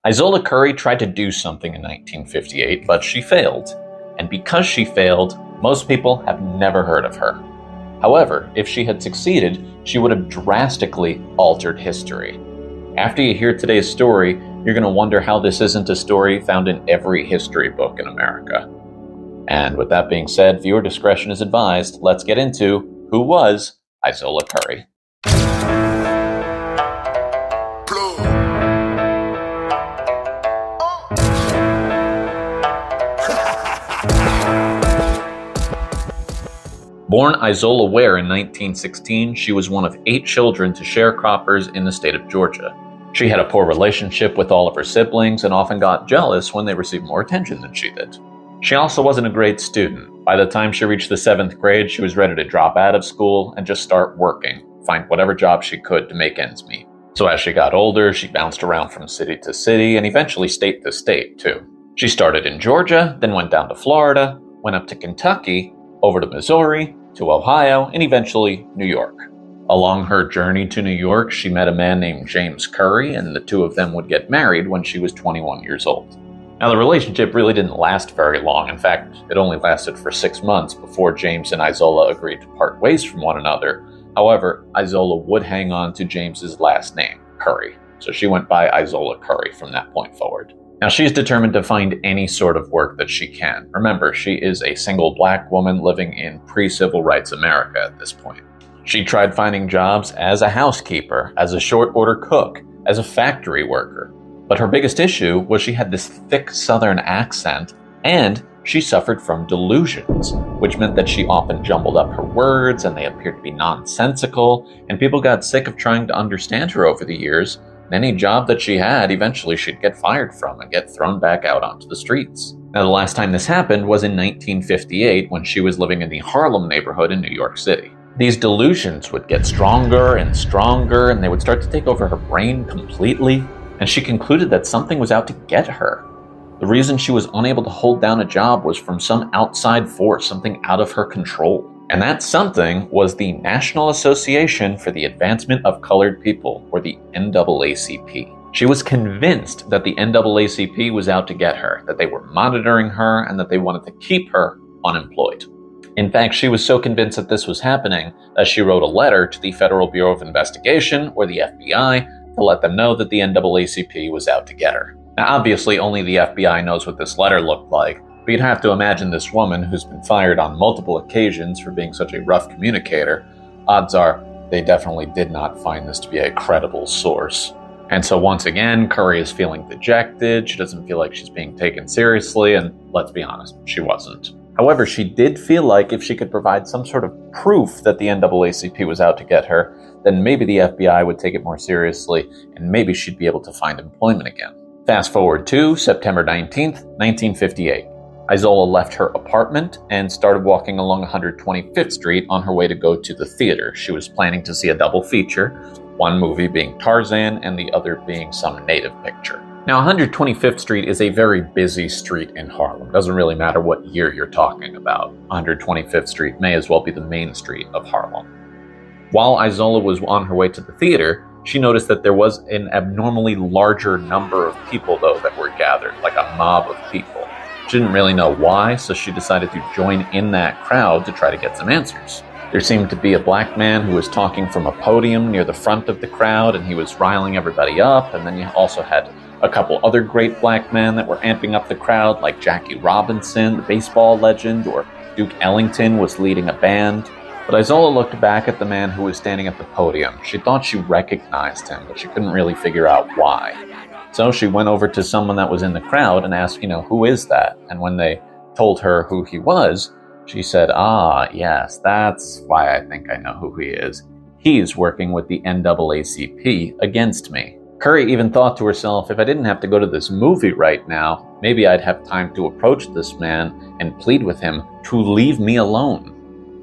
Izola Curry tried to do something in 1958, but she failed. And because she failed, most people have never heard of her. However, if she had succeeded, she would have drastically altered history. After you hear today's story, you're going to wonder how this isn't a story found in every history book in America. And with that being said, viewer discretion is advised. Let's get into who was Izola Curry. Born Izola Ware in 1916, she was one of 8 children to sharecroppers in the state of Georgia. She had a poor relationship with all of her siblings and often got jealous when they received more attention than she did. She also wasn't a great student. By the time she reached the 7th grade, she was ready to drop out of school and just start working, find whatever job she could to make ends meet. So as she got older, she bounced around from city to city and eventually state to state too. She started in Georgia, then went down to Florida, went up to Kentucky, over to Missouri, to Ohio, and eventually New York. Along her journey to New York, she met a man named James Curry, and the two of them would get married when she was 21 years old. Now, the relationship really didn't last very long. In fact, it only lasted for 6 months before James and Izola agreed to part ways from one another. However, Izola would hang on to James's last name, Curry. So she went by Izola Curry from that point forward. Now, she's determined to find any sort of work that she can. Remember, she is a single black woman living in pre-civil rights America at this point. She tried finding jobs as a housekeeper, as a short-order cook, as a factory worker. But her biggest issue was she had this thick Southern accent, and she suffered from delusions, which meant that she often jumbled up her words and they appeared to be nonsensical, and people got sick of trying to understand her over the years. Any job that she had, eventually she'd get fired from and get thrown back out onto the streets. Now, the last time this happened was in 1958 when she was living in the Harlem neighborhood in New York City. These delusions would get stronger and stronger, and they would start to take over her brain completely, and she concluded that something was out to get her. The reason she was unable to hold down a job was from some outside force, something out of her control. And that something was the National Association for the Advancement of Colored People, or the NAACP. She was convinced that the NAACP was out to get her, that they were monitoring her, and that they wanted to keep her unemployed. In fact, she was so convinced that this was happening that she wrote a letter to the Federal Bureau of Investigation, or the FBI, to let them know that the NAACP was out to get her. Now, obviously, only the FBI knows what this letter looked like, but you'd have to imagine this woman, who's been fired on multiple occasions for being such a rough communicator. Odds are they definitely did not find this to be a credible source. And so once again, Curry is feeling dejected. She doesn't feel like she's being taken seriously, and let's be honest, she wasn't. However, she did feel like if she could provide some sort of proof that the NAACP was out to get her, then maybe the FBI would take it more seriously, and maybe she'd be able to find employment again. Fast forward to September 19th, 1958. Izola left her apartment and started walking along 125th Street on her way to go to the theater. She was planning to see a double feature, one movie being Tarzan and the other being some native picture. Now, 125th Street is a very busy street in Harlem. Doesn't really matter what year you're talking about. 125th Street may as well be the main street of Harlem. While Izola was on her way to the theater, she noticed that there was an abnormally larger number of people, though, that were gathered, like a mob of people. She didn't really know why, so she decided to join in that crowd to try to get some answers. There seemed to be a black man who was talking from a podium near the front of the crowd, and he was riling everybody up, and then you also had a couple other great black men that were amping up the crowd, like Jackie Robinson, the baseball legend, or Duke Ellington was leading a band. But Izola looked back at the man who was standing at the podium. She thought she recognized him, but she couldn't really figure out why. So she went over to someone that was in the crowd and asked, who is that? And when they told her who he was, she said, yes, that's why I think I know who he is. He's working with the NAACP against me. Curry even thought to herself, if I didn't have to go to this movie right now, maybe I'd have time to approach this man and plead with him to leave me alone.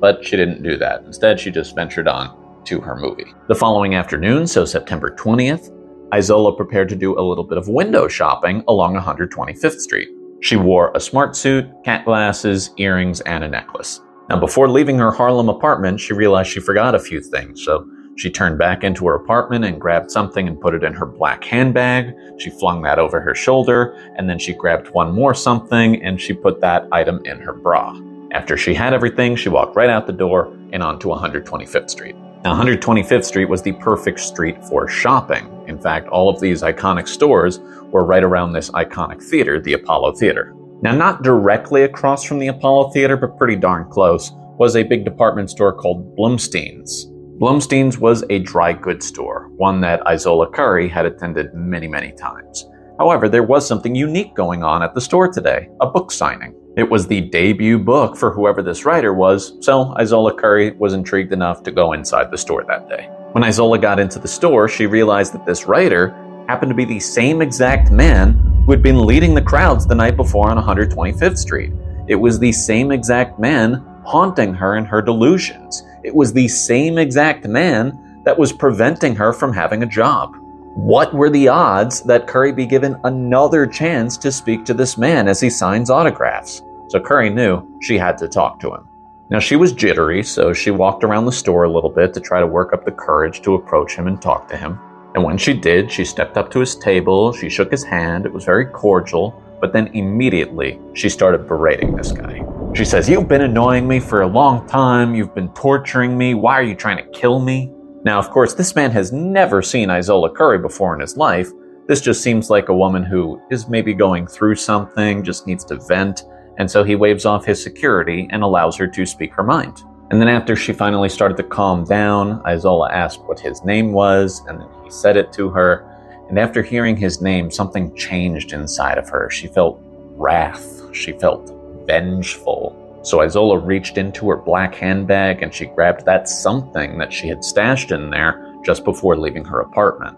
But she didn't do that. Instead, she just ventured on to her movie. The following afternoon, so September 20th, Izola prepared to do a little bit of window shopping along 125th Street. She wore a smart suit, cat glasses, earrings, and a necklace. Now, before leaving her Harlem apartment, she realized she forgot a few things, so She turned back into her apartment and grabbed something and put it in her black handbag. She flung that over her shoulder, and then she grabbed one more something and she put that item in her bra. After she had everything, she walked right out the door and onto 125th Street. Now, 125th Street was the perfect street for shopping. In fact, all of these iconic stores were right around this iconic theater, the Apollo Theater. Now, not directly across from the Apollo Theater, but pretty darn close, was a big department store called Blumstein's. Blumstein's was a dry goods store, one that Izola Curry had attended many, many times. However, there was something unique going on at the store today, a book signing. It was the debut book for whoever this writer was, so Izola Curry was intrigued enough to go inside the store that day. When Izola got into the store, she realized that this writer happened to be the same exact man who had been leading the crowds the night before on 125th Street. It was the same exact man haunting her in her delusions. It was the same exact man that was preventing her from having a job. What were the odds that Curry be given another chance to speak to this man as he signs autographs? So Curry knew she had to talk to him. Now, she was jittery, so she walked around the store a little bit to try to work up the courage to approach him and talk to him. And when she did, she stepped up to his table, she shook his hand, it was very cordial, but then immediately she started berating this guy. She says, "You've been annoying me for a long time, you've been torturing me, why are you trying to kill me?" Now, of course, this man has never seen Izola Curry before in his life. This just seems like a woman who is maybe going through something, just needs to vent, and so he waves off his security and allows her to speak her mind. And then after she finally started to calm down, Izola asked what his name was, and then he said it to her. And after hearing his name, something changed inside of her. She felt wrath. She felt vengeful. So Izola reached into her black handbag and she grabbed that something that she had stashed in there just before leaving her apartment.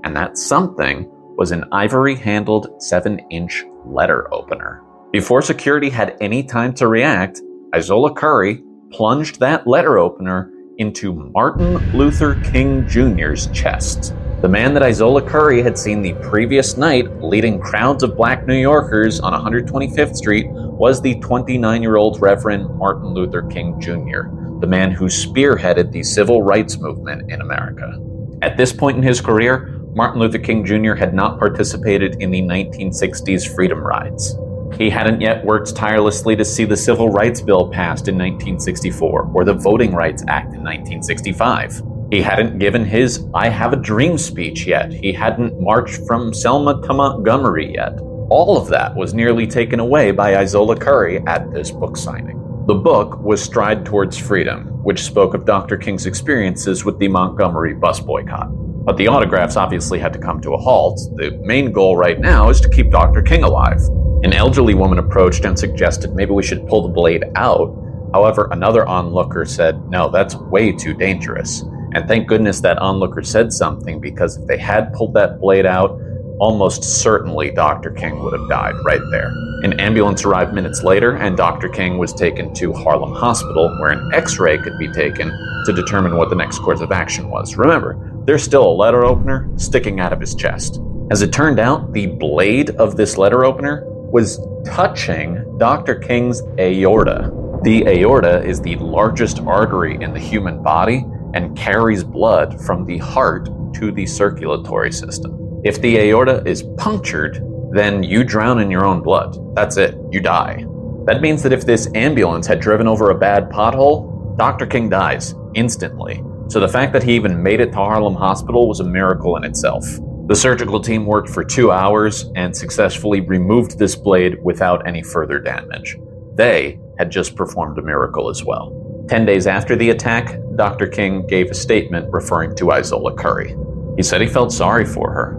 And that something was an ivory-handled 7-inch letter opener. Before security had any time to react, Izola Curry plunged that letter opener into Martin Luther King Jr.'s chest. The man that Izola Curry had seen the previous night leading crowds of black New Yorkers on 125th Street was the 29-year-old Reverend Martin Luther King Jr., the man who spearheaded the civil rights movement in America. At this point in his career, Martin Luther King Jr. had not participated in the 1960s freedom rides. He hadn't yet worked tirelessly to see the Civil Rights Bill passed in 1964 or the Voting Rights Act in 1965. He hadn't given his I Have a Dream speech yet. He hadn't marched from Selma to Montgomery yet. All of that was nearly taken away by Izola Curry at this book signing. The book was Stride Towards Freedom, which spoke of Dr. King's experiences with the Montgomery bus boycott. But the autographs obviously had to come to a halt. The main goal right now is to keep Dr. King alive. An elderly woman approached and suggested maybe we should pull the blade out. However, another onlooker said, no, that's way too dangerous. And thank goodness that onlooker said something, because if they had pulled that blade out, almost certainly Dr. King would have died right there. An ambulance arrived minutes later, and Dr. King was taken to Harlem Hospital, where an x-ray could be taken to determine what the next course of action was. Remember, there's still a letter opener sticking out of his chest. As it turned out, the blade of this letter opener was touching Dr. King's aorta. The aorta is the largest artery in the human body and carries blood from the heart to the circulatory system. If the aorta is punctured, then you drown in your own blood. That's it, you die. That means that if this ambulance had driven over a bad pothole, Dr. King dies instantly. So the fact that he even made it to Harlem Hospital was a miracle in itself. The surgical team worked for 2 hours and successfully removed this blade without any further damage. They had just performed a miracle as well. 10 days after the attack, Dr. King gave a statement referring to Izola Curry. He said he felt sorry for her.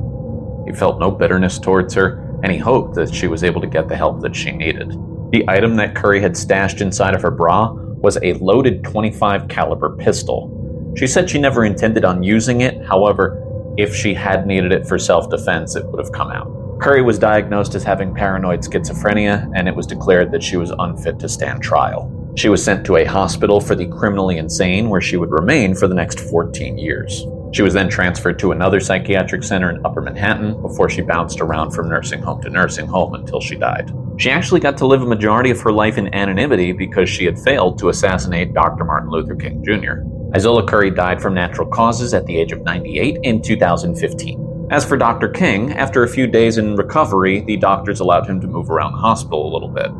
He felt no bitterness towards her, and he hoped that she was able to get the help that she needed. The item that Curry had stashed inside of her bra was a loaded .25 caliber pistol. She said she never intended on using it. However, if she had needed it for self-defense, it would have come out. Curry was diagnosed as having paranoid schizophrenia, and it was declared that she was unfit to stand trial. She was sent to a hospital for the criminally insane, where she would remain for the next 14 years. She was then transferred to another psychiatric center in Upper Manhattan before she bounced around from nursing home to nursing home until she died. She actually got to live a majority of her life in anonymity because she had failed to assassinate Dr. Martin Luther King Jr. Izola Curry died from natural causes at the age of 98 in 2015. As for Dr. King, after a few days in recovery, the doctors allowed him to move around the hospital a little bit,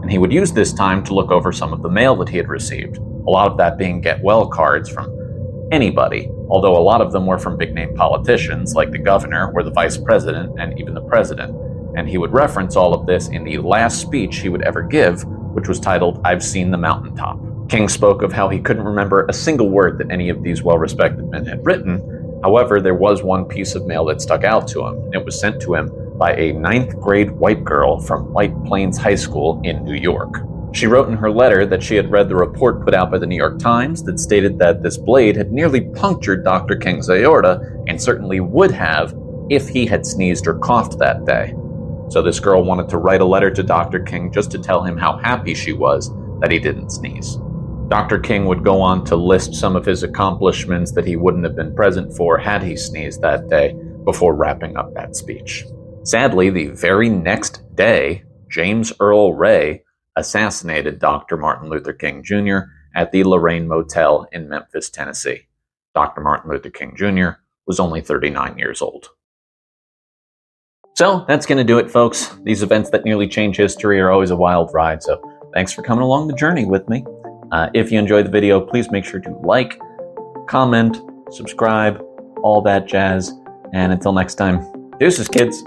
and he would use this time to look over some of the mail that he had received, a lot of that being get well cards from anybody, although a lot of them were from big-name politicians like the governor or the vice president and even the president, and he would reference all of this in the last speech he would ever give, which was titled, "I've Seen the Mountaintop." King spoke of how he couldn't remember a single word that any of these well-respected men had written. However, there was one piece of mail that stuck out to him, and it was sent to him by a 9th grade white girl from White Plains High School in New York. She wrote in her letter that she had read the report put out by the New York Times that stated that this blade had nearly punctured Dr. King's aorta and certainly would have if he had sneezed or coughed that day. So this girl wanted to write a letter to Dr. King just to tell him how happy she was that he didn't sneeze. Dr. King would go on to list some of his accomplishments that he wouldn't have been present for had he sneezed that day before wrapping up that speech. Sadly, the very next day, James Earl Ray assassinated Dr. Martin Luther King Jr. at the Lorraine Motel in Memphis, Tennessee. Dr. Martin Luther King Jr. was only 39 years old. So that's going to do it, folks. These events that nearly change history are always a wild ride, so thanks for coming along the journey with me. If you enjoyed the video, please make sure to like, comment, subscribe, all that jazz. And until next time, deuces, kids.